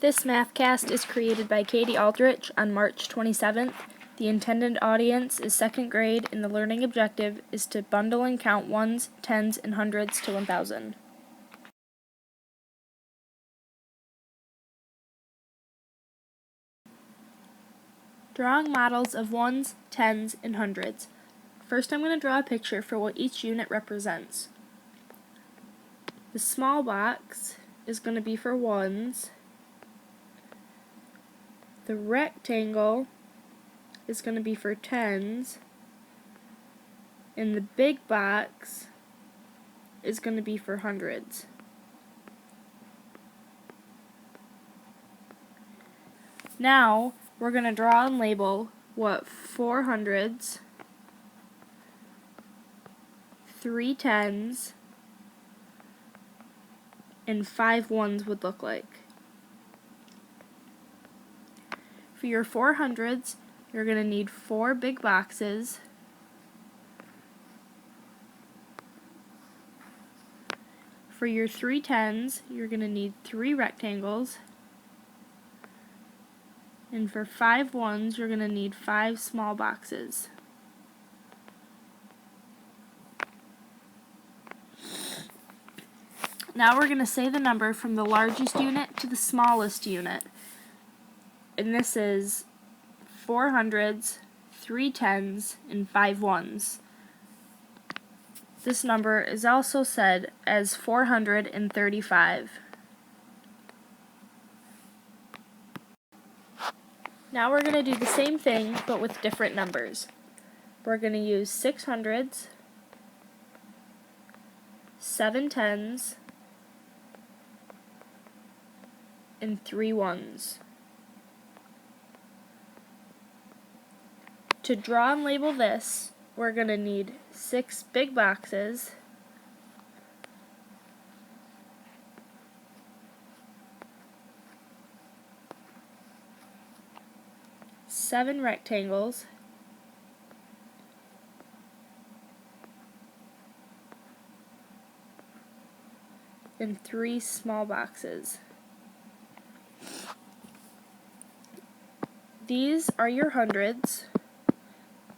This mathcast is created by Katie Aldrich on March 27th. The intended audience is 2nd grade, and the learning objective is to bundle and count ones, tens, and hundreds to 1,000. Drawing models of ones, tens, and hundreds. First, I'm going to draw a picture for what each unit represents. The small box is going to be for ones. The rectangle is going to be for tens. And the big box is going to be for hundreds. Now, we're going to draw and label what 4 hundreds, 3 tens, and 5 ones would look like. For your 4 hundreds, you're going to need 4 big boxes, for your 3 tens, you're going to need 3 rectangles, and for 5 ones, you're going to need 5 small boxes. Now we're going to say the number from the largest unit to the smallest unit. And this is 4 hundreds, 3 tens, and 5 ones. This number is also said as 435. Now we're going to do the same thing, but with different numbers. We're going to use 6 hundreds, 7 tens, and 3 ones. To draw and label this, we're going to need 6 big boxes, 7 rectangles, and 3 small boxes. These are your hundreds,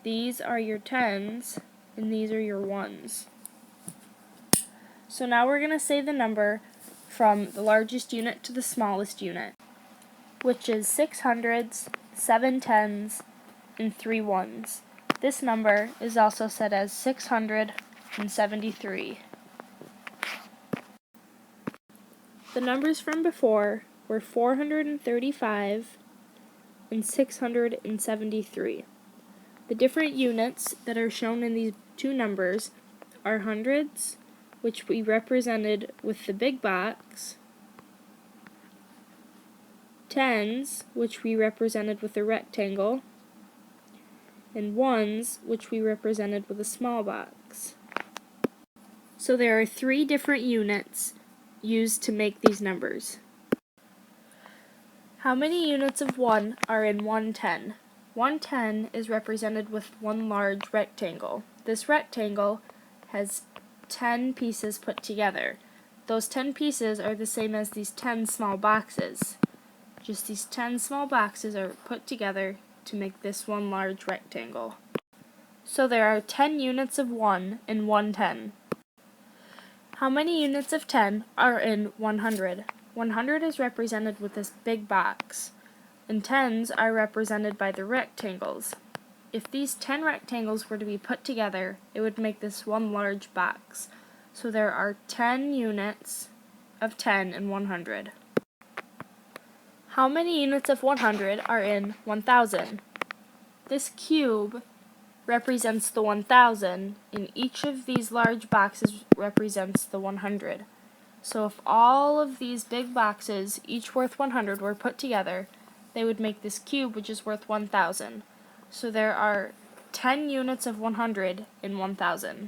these are your tens, and these are your ones. So now we're going to say the number from the largest unit to the smallest unit, which is 6 hundreds, 7 tens, and 3 ones. This number is also said as 673. The numbers from before were 435 and 673. The different units that are shown in these two numbers are hundreds, which we represented with the big box, tens, which we represented with a rectangle, and ones, which we represented with a small box. So there are 3 different units used to make these numbers. How many units of 1 are in 110? 110 is represented with one large rectangle. This rectangle has 10 pieces put together. Those 10 pieces are the same as these 10 small boxes. Just these 10 small boxes are put together to make this one large rectangle. So there are 10 units of 1 in 110. How many units of 10 are in 100? 100 is represented with this big box, and tens are represented by the rectangles. If these 10 rectangles were to be put together, it would make this one large box. So there are 10 units of 10 in 100. How many units of 100 are in 1,000? This cube represents the 1,000, and each of these large boxes represents the 100. So if all of these big boxes, each worth 100, were put together, they would make this cube, which is worth 1,000. So there are 10 units of 100 in 1,000.